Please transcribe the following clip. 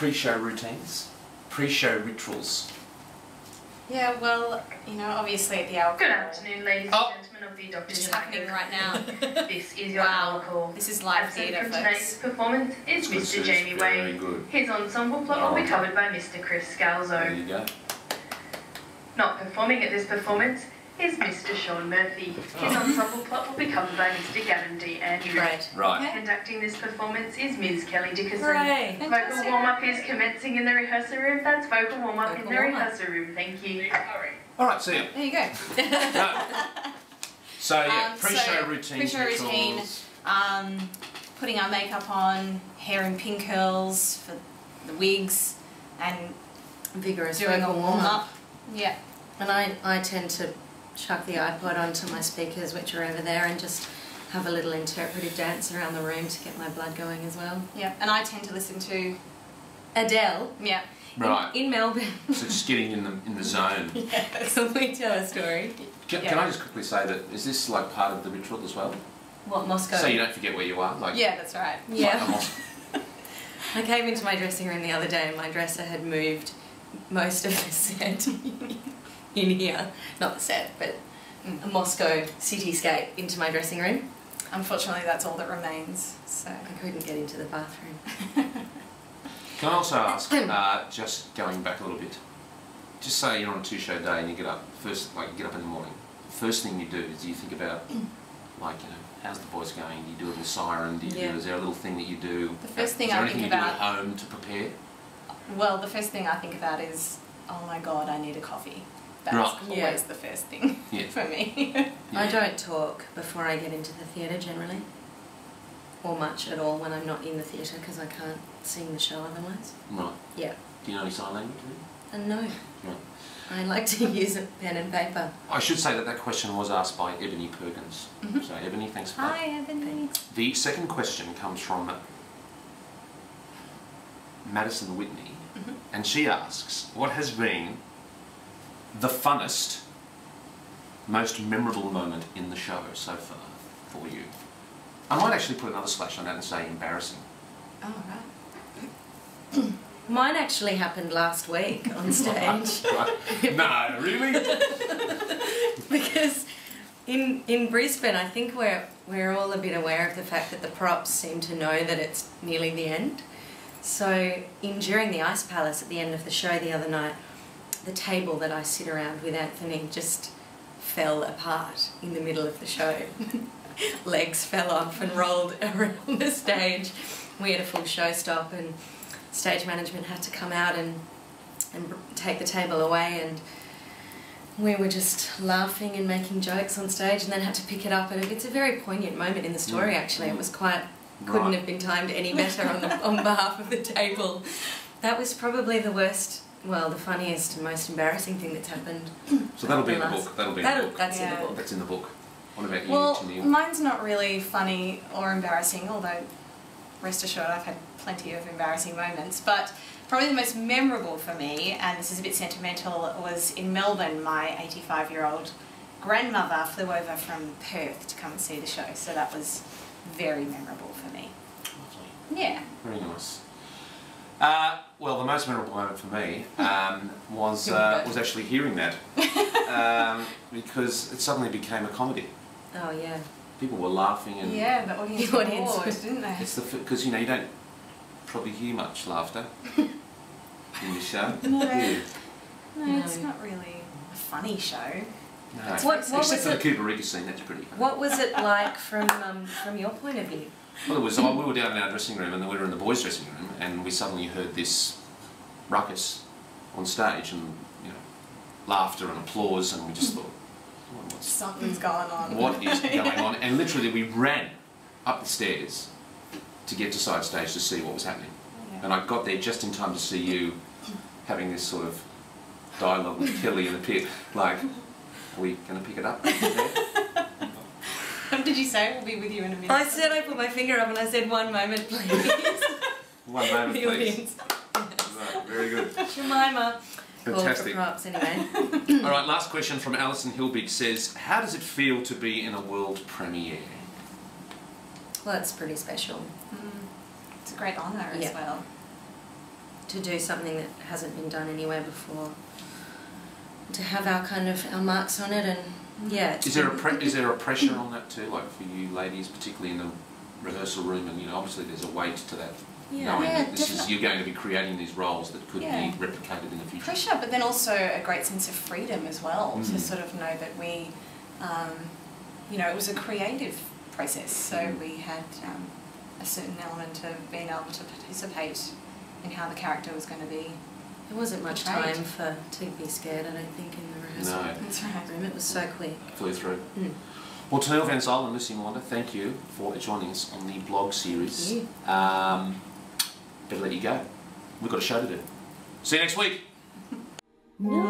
pre-show routines, pre-show rituals? Yeah, well, you know, obviously at the hour. Good afternoon, ladies and gentlemen of the Doctors. It's happening right now. This is your hour call. This is live Absent theatre, from folks. today's performance is Mr. Jamie Wade. His ensemble plot will be covered by Mr. Chris Scalzo. There you go. Not performing at this performance is Mr. Sean Murphy. His ensemble plot will be covered by Mr. Gavin D. Andrews. Right. Okay. Conducting this performance is Ms. Kelly Dickerson. Hooray. Vocal warm-up is commencing in the rehearsal room. That's vocal warm-up in the rehearsal room. Thank you. All right, see ya. There you go. No. So yeah, pre-show routine. Pre-show routine. Putting our makeup on, hair in pin curls for the wigs, and vigorous doing a vocal warm-up. Yeah. And I tend to chuck the iPod onto my speakers, which are over there, and just have a little interpretive dance around the room to get my blood going as well. Yeah. And I tend to listen to Adele. Yeah. Right. In Melbourne. So just getting in the zone. Yes. Can we tell a story? Can I just quickly say that is this like part of the ritual as well? What, Moscow? So you don't forget where you are. Like Yeah, that's right. Yeah. I came into my dressing room the other day and my dresser had moved most of the set in here. Not the set, but a Moscow cityscape into my dressing room. Unfortunately, that's all that remains. So I couldn't get into the bathroom. Can I also ask, just going back a little bit, just say you're on a two-show day and you get up you get up in the morning. First thing you do is you think about, like, you know, how's the voice going? Do you do it with siren? Do you do, is there a little thing that you do? The first thing is there I anything think you about do at home to prepare? Well, the first thing I think about is, oh my god, I need a coffee. That's Right. always the first thing for me. I don't talk before I get into the theatre generally, or much at all when I'm not in the theatre because I can't sing the show otherwise. Right. Yeah. Do you know any sign language? No. Right. I like to use a pen and paper. I should say that question was asked by Ebony Perkins. So Ebony, thanks for that. Hi, Ebony. The second question comes from Madison Whitney, and she asks, what has been the funnest, most memorable moment in the show so far for you? I might actually put another slash on that and say embarrassing. Oh, right. Mine actually happened last week on stage. Right. No, really? Because in Brisbane, I think we're all a bit aware of the fact that the props seem to know that it's nearly the end. So during the Ice Palace at the end of the show the other night, the table that I sit around with Anthony just fell apart in the middle of the show. Legs fell off and rolled around the stage. We had a full show stop and stage management had to come out and take the table away, and we were just laughing and making jokes on stage and then had to pick it up, and it's a very poignant couldn't in the story actually. It was quite, couldn't have been timed any better on behalf of the table. That was probably the worst, well, the funniest and most embarrassing thing that's happened. So that'll be in the book. That'll be in the book. That's in the book. That's in the book. What about you, Well, Taneel? mine's not really funny or embarrassing, although rest assured I've had plenty of embarrassing moments, but probably the most memorable for me, and this is a bit sentimental, was in Melbourne. My 85-year-old grandmother flew over from Perth to come and see the show, so that was very memorable for me. Lovely. Yeah. Very nice. Well, the most memorable moment for me was actually hearing that, because it suddenly became a comedy. Oh yeah. People were laughing and Yeah, the audience The were audience bored, was- didn't they? it's because you know you don't probably hear much laughter in the show. No. Yeah. No, it's not really a funny show. No. What Except was for the it? Cooper Riga scene, that's pretty funny. What was it like from your point of view? Well, it was. We were down in our dressing room, and we were in the boys' dressing room, and we suddenly heard this ruckus on stage, and you know, laughter and applause, and we just thought, Something's going on. what is going on? And literally, we ran up the stairs to get to side stage to see what was happening. Yeah. And I got there just in time to see you having this sort of dialogue with Kelly in the pit, like, are we going to pick it up? What did you say? We'll be with you in a minute. I said, I put my finger up and I said, 1 moment please. One moment, The please. audience. Right, very good. Jemima. Call for Fantastic. props anyway. All right, last question from Alison Hilbig says, how does it feel to be in a world premiere? Well, it's pretty special. It's a great honour as Yeah. well. to do something that hasn't been done anywhere before, to have our marks on it, and yeah. Is there a pressure on that too, like for you ladies, particularly in the rehearsal room, and obviously there's a weight to that, knowing that you're going to be creating these roles that could be replicated in the future. Pressure, but then also a great sense of freedom as well, to sort of know that we, it was a creative process, so we had a certain element of being able to participate in how the character was going to be. There wasn't much time to be scared, I don't think, in the rehearsal room. It was so quick. Flew through. Well, Taneel Van Zyl and Lucy Maunder, thank you for joining us on the blog series. Thank you. Better let you go. We've got a show to do. See you next week. No.